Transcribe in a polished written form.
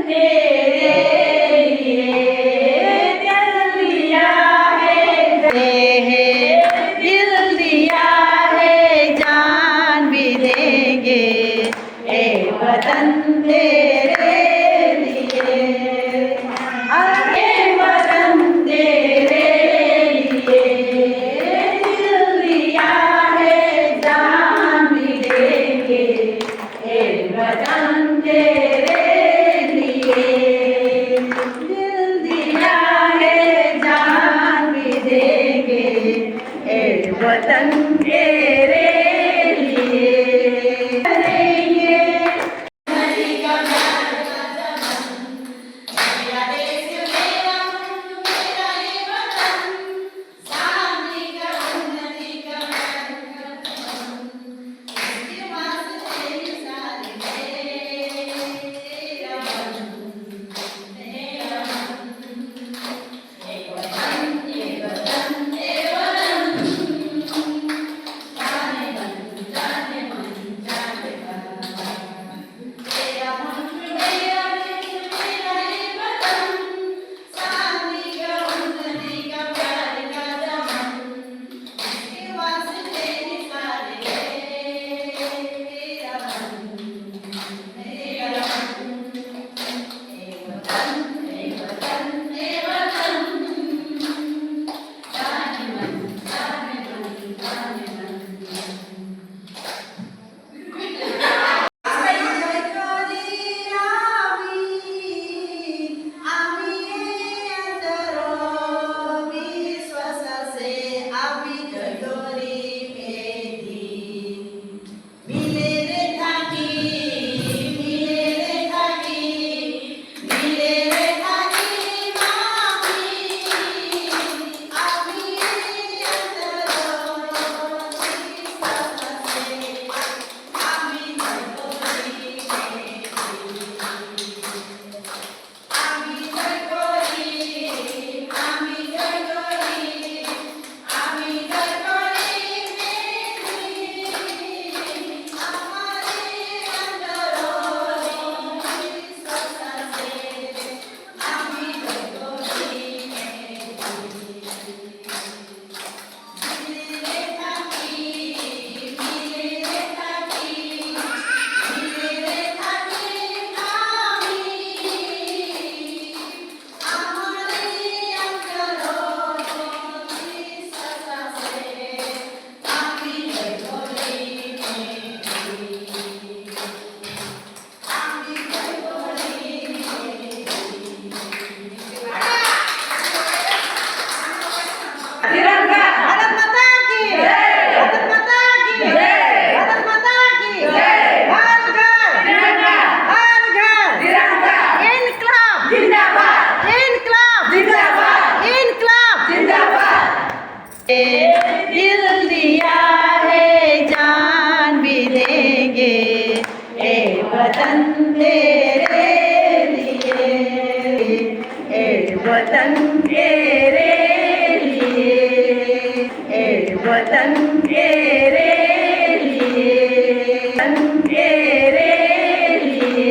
तेरे लिए दिल दिया है, दिल दिया है, जान भी देंगे ए वतन तेरे लिए, अरे वतन तेरे लिए दिल दिया है, जान भी देंगे ए वतन तेरे लिए, दिल दिया है, जान भी देंगे ए वतन तेरे लिए, करेंगे दिल दिया है, जान भी देंगे ए वतन तेरे लिए, ए वतन तेरे लिए, ए वतन तेरे लिए, वतन तेरे लिए।